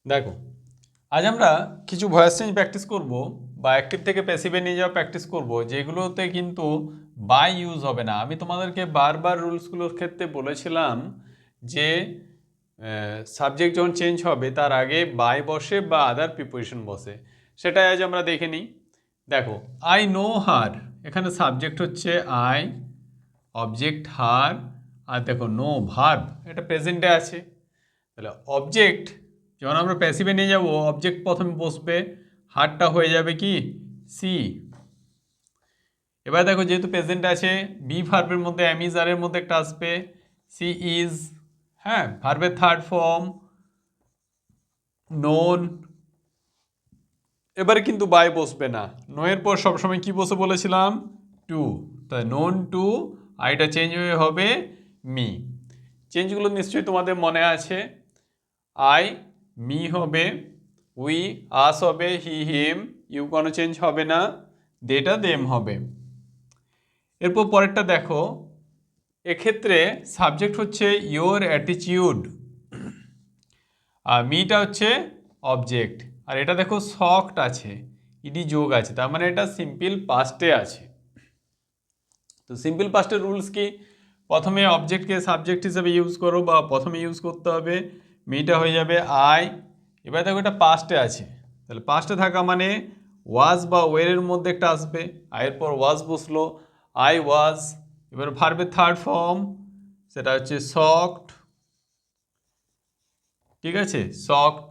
দেখো, আজ আমরা কিছু ভয়েস চেঞ্জ প্র্যাকটিস করব বা অ্যাক্টিভ থেকে প্যাসিভে নিয়ে যাওয়া প্র্যাকটিস করব, যেগুলোতে কিন্তু বাই ইউজ হবে না। আমি তোমাদেরকে বারবার রুলসগুলোর ক্ষেত্রে বলেছিলাম যে সাবজেক্ট যখন চেঞ্জ হবে তার আগে বাই বসে বা আদার প্রিপোজিশন বসে। সেটাই আজ আমরা দেখে নিই। দেখো, আই নো হার, এখানে সাবজেক্ট হচ্ছে আই, অবজেক্ট হার, আর দেখো নো ভার্ব, এটা প্রেজেন্টে আছে। তাহলে অবজেক্ট যখন আমরা প্যাসিভে নিয়ে যাব, অবজেক্ট প্রথমে বসবে, হারটা হয়ে যাবে কি সি। এবার দেখো, যেহেতু প্রেজেন্ট আছে, বি ভার্বের মধ্যে এম ইজ আর এর মধ্যে একটা আসবে সি ইজ। হ্যাঁ, ভার্বের থার্ড ফর্ম নোন। এবারে কিন্তু বাই বসবে না, নো এর পর সবসময় কি বসে বলেছিলাম টু। তাই নোন টু, আইটা চেঞ্জ হয়ে হবে মি। চেঞ্জগুলো নিশ্চয়ই তোমাদের মনে আছে। আই মি হবে, উই আস হবে, হি হিম, ইউ কোনো চেঞ্জ হবে না, দেটা দেম হবে। এরপর পরেরটা দেখো, এক্ষেত্রে সাবজেক্ট হচ্ছে ইয়োর অ্যাটিটিউড, আর মিটা হচ্ছে অবজেক্ট। আর এটা দেখো শকড আছে, ইডি যোগ আছে, তার মানে এটা সিম্পল পাস্টে আছে। তো সিম্পল পাস্টের রুলস কি? প্রথমে অবজেক্টকে সাবজেক্ট হিসেবে ইউজ করো, বা প্রথমে ইউজ করতে হবে, মিটা হয়ে যাবে আই। এবার দেখো এটা পাস্টে আছে, তাহলে পাস্টে থাকা মানে ওয়াজ বা ওয়ের মধ্যে একটা আসবে, আয়ের পর ওয়াজ বসলো, আই ওয়াজ। এবার ভার্বের থার্ড ফর্ম, সেটা হচ্ছে শকড। ঠিক আছে, শকড।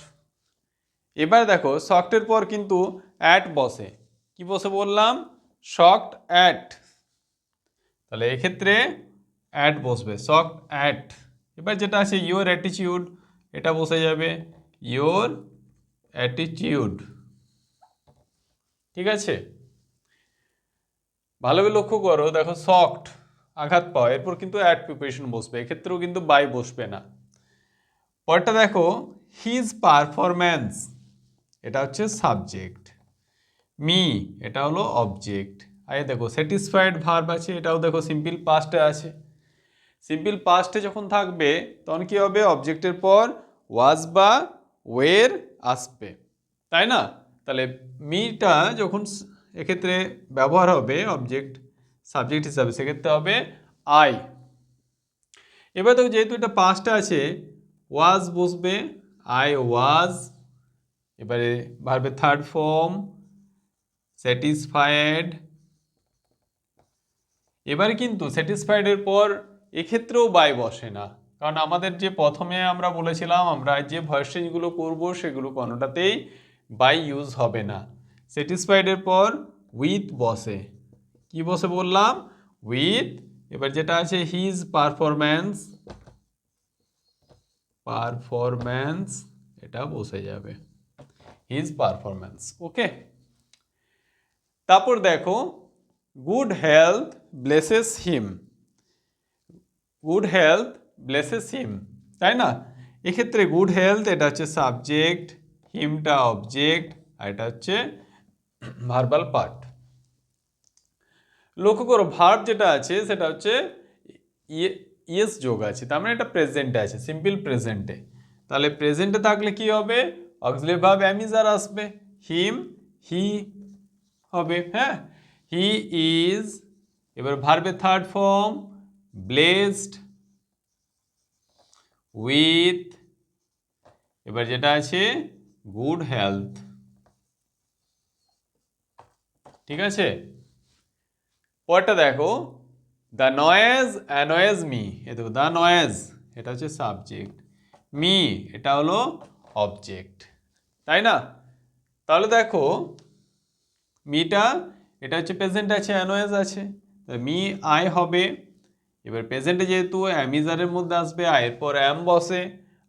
এবার দেখো শকডের পর কিন্তু অ্যাট বসে। কি বসে বললাম? Shocked at. তাহলে এক্ষেত্রে অ্যাট বসবে, শকড অ্যাট। এবার যেটা আছে ইয়োর অ্যাটিটিউড, এটা বসে যাবে ইয়োর অ্যাটিটিউড। ঠিক আছে, ভালোভাবে লক্ষ্য করো, দেখো শকড আঘাত পাওয়া, এরপর কিন্তু অ্যাট প্রিপারেশন বসবে, এক্ষেত্রেও কিন্তু বাই বসবে না। পরেরটা দেখো, হিজ পারফরম্যান্স, এটা হচ্ছে সাবজেক্ট, মি এটা হলো অবজেক্ট। আর দেখো স্যাটিসফাইড ভার্ব আছে, এটাও দেখো সিম্পল পাস্টে আছে। সিম্পল পাস্টে যখন থাকবে তখন কি হবে? অবজেক্টের পর ওয়াজ বা ওয়ের আসবে, তাই না? তাহলে মিটা যখন এক্ষেত্রে ব্যবহার হবে অবজেক্ট সাবজেক্ট হিসাবে, সেক্ষেত্রে হবে আই। এবার দেখো যেহেতু এটা পাস্টে আছে, ওয়াজ বসবে, আই ওয়াজ। এবারে ভার্বের থার্ড ফর্ম স্যাটিসফাইড। এবারে কিন্তু স্যাটিসফাইডের পর এক্ষেত্রেও বাই বসে না, কারণ আমাদের যে প্রথমে আমরা বলেছিলাম আমরা যে ভয়েস চেঞ্জগুলো করবো সেগুলো কোনোটাতেই বাই ইউজ হবে না। স্যাটিসফাইডের পর উইথ বসে। কি বসে বললাম? উইথ। এবার যেটা আছে হিজ পারফরম্যান্স, পারফরম্যান্স এটা বসে যাবে, হিজ পারফরম্যান্স। ওকে, তারপর দেখো গুড হেলথ ব্লেসেস হিম, গুড হেলথ ব্লেসেস হিম, তাই না? এক্ষেত্রে গুড হেলথ এটা হচ্ছে সাবজেক্ট, হিমটা অবজেক্ট, আর এটা হচ্ছে ভার্বাল পার্ট। লক্ষ্য করো ভার্ব যেটা আছে সেটা হচ্ছে ইয়েস যোগ আছে, তার মানে এটা প্রেজেন্টে আছে, সিম্পল প্রেজেন্টে। তাহলে প্রেজেন্টে থাকলে কি হবে? অক্সিলারি ভার্ব এম ইজ আর আসবে, হিম হি হবে। হ্যাঁ, হি ইজ। এবার ভার্বের থার্ড ফর্ম ব্লেসড উইথ, এবার যেটা আছে গুড হেলথ। ঠিক আছে, পরটা দেখো দ্য নয়েজ অ্যানয়েজ মি। এ দেখো দ্য নয়েজ এটা হচ্ছে সাবজেক্ট, মি এটা হলো অবজেক্ট, তাই না? তাহলে দেখো মিটা এটা হচ্ছে প্রেজেন্ট আছে, অ্যানয়েজ আছে, মি আই হবে। এবার প্রেজেন্টে যেহেতু অ্যামিজারের মধ্যে আসবে, আয়ের পর অ্যাম বসে,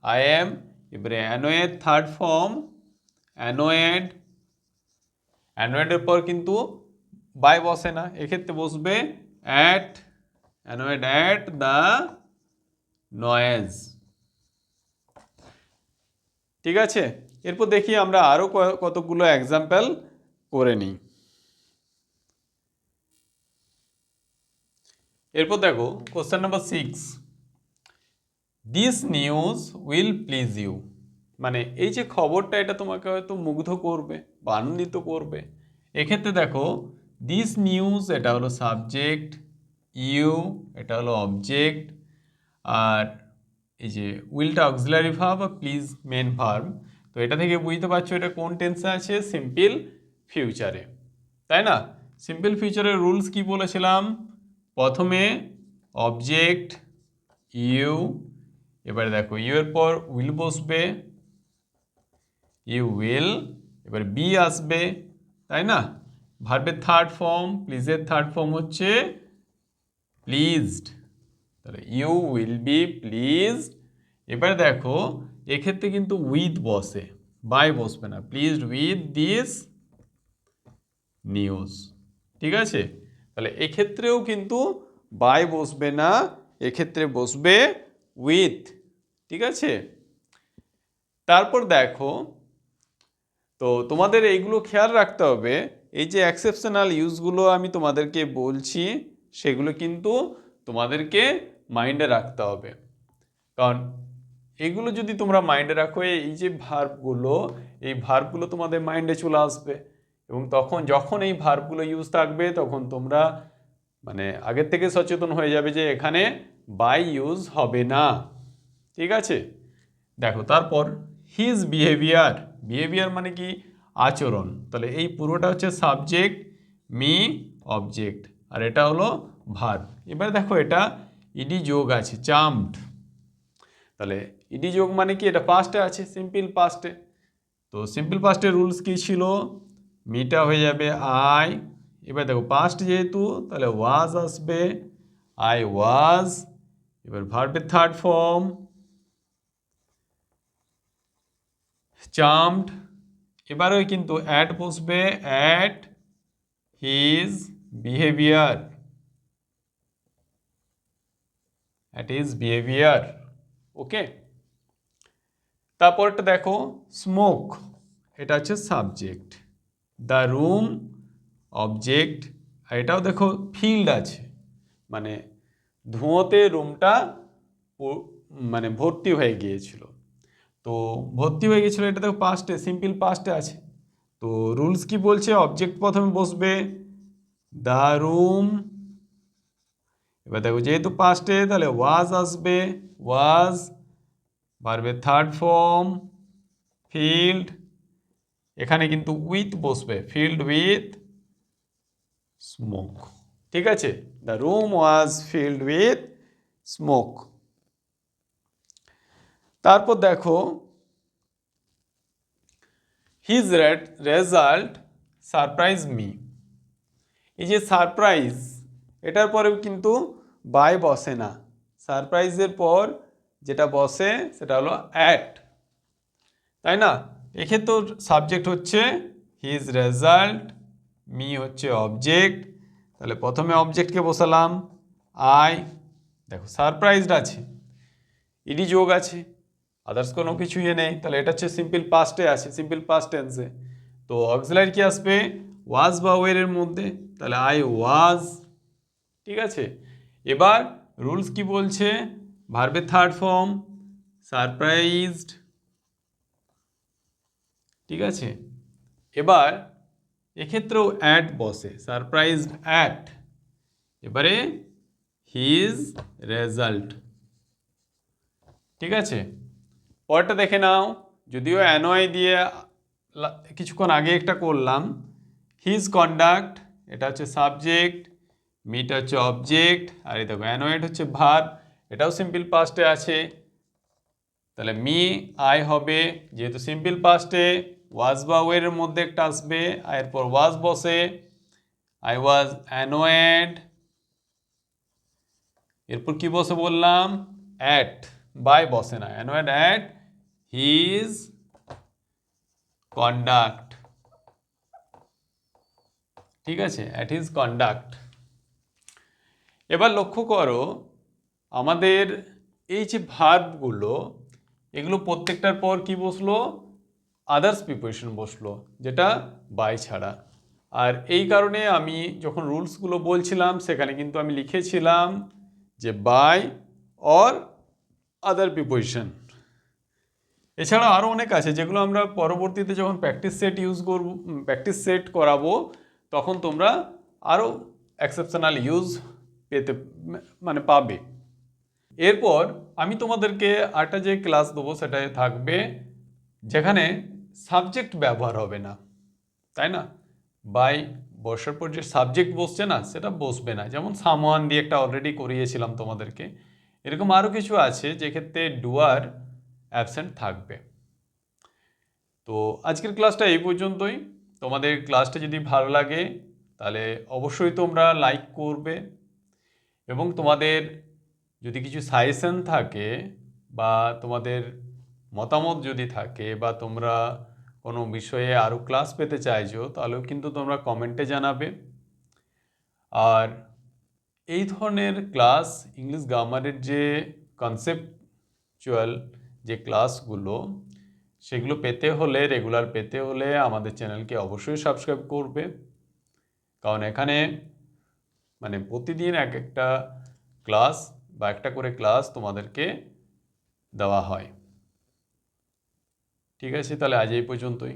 আই এম। এবারে অ্যানোয়েড থার্ড ফর্ম অ্যানোয়েড, অ্যানোয়েডের পর কিন্তু বাই বসে না, এক্ষেত্রে বসবে at, annoyed at the noise. ঠিক আছে, এরপর দেখি আমরা আরও কতগুলো এক্সাম্পল করে নিই। এরপর দেখো question number 6, this news will please you. মানে এই যে খবরটা এটা তোমাকে হয়তো মুগ্ধ করবে বা আনন্দিত করবে। এক্ষেত্রে দেখো দিস নিউজ এটা হলো সাবজেক্ট, ইউ এটা হলো অবজেক্ট, আর এই যে উইলটা অক্সিলারি ভার্ব আর প্লিজ মেন ভার্ব। তো এটা থেকে বুঝতে পারছো এটা কোন টেন্সে আছে, সিম্পল ফিউচারে, তাই না? সিম্পল ফিউচারের রুলস কি বলেছিলাম, প্রথমে অবজেক্ট ইউ, এবারে দেখো ইউ এর পর উইল বসবে, ইউ উইল, এবার বি আসবে, তাই না? ভার্বের থার্ড ফর্ম, প্লিজের থার্ড ফর্ম হচ্ছে প্লিজড, তাহলে ইউ উইল বি প্লিজড। এবারে দেখো এক্ষেত্রে কিন্তু উইথ বসে, বাই বসবে না, প্লিজড উইথ দিস নিউজ, ঠিক আছে? তাহলে এক্ষেত্রেও কিন্তু বাই বসবে না, এক্ষেত্রে বসবে উইথ, ঠিক আছে? তারপর দেখো, তো তোমাদের এইগুলো খেয়াল রাখতে হবে, এই যে এক্সেপশনাল ইউজগুলো আমি তোমাদেরকে বলছি সেগুলো কিন্তু তোমাদেরকে মাইন্ডে রাখতে হবে। কারণ এগুলো যদি তোমরা মাইন্ডে রাখো, এই যে ভার্বগুলো, এই ভার্বগুলো তোমাদের মাইন্ডে চলে আসবে, এবং তখন যখন এই ভার্বগুলো ইউজ থাকবে তখন তোমরা মানে আগের থেকে সচেতন হয়ে যাবে যে এখানে বাই ইউজ হবে না, ঠিক আছে? দেখো তারপর হিজ বিহেভিয়ার, বিহেভিয়ার মানে কি, আচরণ, তাহলে এই পুরোটা হচ্ছে সাবজেক্ট, মি অবজেক্ট, আর এটা হলো ভার্ব। এবার দেখো এটা ইডি যোগ আছে, চাম্পড, তাহলে ইডি যোগ মানে কি, এটা পাস্টে আছে, সিম্পল পাস্টে। তো সিম্পল পাস্টের রুলস কি ছিল, মিটা হয়ে যাবে আই, এবার দেখো পাস্ট যেহেতু তাহলে ওয়াজ আসবে, আই ওয়াজ, এবার ভার্বের থার্ড ফর্ম চার্মড, এবারে কিন্তু অ্যাট বসবে, at his behaviour, at his behaviour, okay? তারপরটা দেখো স্মোক, এটা হচ্ছে সাবজেক্ট, দ্য রুম অবজেক্ট, আর এটাও দেখো ফিল্ড আছে, মানে ধোঁয়াতে রুমটা মানে ভর্তি হয়ে গিয়েছিল। তো ভর্তি হয়ে গেছিলো, এটা দেখো পাস্টে, সিম্পল পাস্টে আছে। তো রুলস কি বলছে, অবজেক্ট প্রথমে বসবে, দ্য রুম, এবার দেখো যেহেতু পাস্টে তাহলে ওয়াজ আসবে, ওয়াজ, ভার্বের থার্ড ফর্ম ফিল্ড, এখানে কিন্তু উইথ বসবে, ফিল্ড উইথ স্মোক, ঠিক আছে? The room was filled with smoke. তারপর দেখো হিজ রেজাল্ট সারপ্রাইজ মি, এই যে সারপ্রাইজ এটার পরেও কিন্তু বাই বসে না, সারপ্রাইজের পর যেটা বসে সেটা হলো অ্যাট, তাই না? এক্ষেত্রে সাবজেক্ট হচ্ছে হিজ রেজাল্ট, মি হচ্ছে অবজেক্ট, তাহলে প্রথমে অবজেক্টকে বসালাম আই, দেখো সারপ্রাইজড আছে, ইডি যোগ আছে, আদার্স কোনো কিছুই নেই, তাহলে এটা হচ্ছে সিম্পল পাস্টে আছে, সিম্পল পাস্ট টেন্সে। তো অক্সিলারি কি আসবে, ওয়াজ বা ওয়ের মধ্যে, তাহলে আই ওয়াজ, ঠিক আছে? এবার রুলস কি বলছে, ভার্বের থার্ড ফর্ম সারপ্রাইজড, ঠিক আছে? এবার এক্ষেত্রেও অ্যাট বসে, সারপ্রাইজড অ্যাট, এবারে হিজ রেজাল্ট, ঠিক আছে? পরেরটা দেখে নাও, যদিও অ্যানয় দিয়ে কিছুক্ষণ আগে একটা করলাম, হিজ কন্ডাক্ট এটা হচ্ছে সাবজেক্ট, মিটা হচ্ছে অবজেক্ট, আর এই দেখো অ্যানয়েড হচ্ছে ভার্ব, এটাও সিম্পল পাস্টে আছে, তাহলে মি আই হবে, যেহেতু সিম্পল পাস্টে ওয়াজ বা ওয়ের মধ্যে একটা আসবে, আয়ের পর ওয়াজ বসে, আই ওয়াজ অ্যানয়েড, এরপর কি বসে বললাম, অ্যাট, বাই বসে না, অ্যানয়েড অ্যাট হিজ কন্ডাক্ট, ঠিক আছে? At his conduct. এবার লক্ষ্য করো আমাদের এই যে ভার্বগুলো, এগুলো প্রত্যেকটার পর কি বসলো, আদার্স প্রিপোজিশন বসলো, যেটা বাই ছাড়া। আর এই কারণে আমি যখন রুলসগুলো বলছিলাম সেখানে কিন্তু আমি লিখেছিলাম যে বাই অর আদার প্রিপোজিশন, এছাড়া আরও অনেক আছে যেগুলো আমরা পরবর্তীতে যখন প্র্যাকটিস সেট করাবো তখন তোমরা আরও এক্সেপশনাল ইউজ পেতে মানে পাবে। এরপর আমি তোমাদেরকে আরেকটা যে ক্লাস দেবো সেটাই থাকবে যেখানে সাবজেক্ট ব্যবহার হবে না, তাই না? বাই বসার পর যে সাবজেক্ট বসছে না সেটা বসবে না, যেমন সামওয়ান দিয়ে একটা অলরেডি করিয়েছিলাম তোমাদেরকে। এরকম আরও কিছু আছে যেক্ষেত্রে ডুয়ার অ্যাবসেন্ট থাকবে। তো আজকের ক্লাসটা এই পর্যন্তই। তোমাদের ক্লাসটা যদি ভালো লাগে তাহলে অবশ্যই তোমরা লাইক করবে, এবং তোমাদের যদি কিছু সাজেশন থাকে বা তোমাদের মতামত যদি থাকে বা তোমরা কোনো বিষয়ে আরও ক্লাস পেতে চাইছো তাহলেও কিন্তু তোমরা কমেন্টে জানাবে। আর এই ধরনের ক্লাস ইংলিশ গ্রামারের যে কনসেপচুয়াল যে ক্লাসগুলো সেগুলো পেতে হলে, রেগুলার পেতে হলে আমাদের চ্যানেলকে অবশ্যই সাবস্ক্রাইব করবে, কারণ এখানে মানে প্রতিদিন এক একটা ক্লাস বা একটা করে ক্লাস তোমাদেরকে দেওয়া হয়। ঠিক আছে, তাহলে আজ এই পর্যন্তই।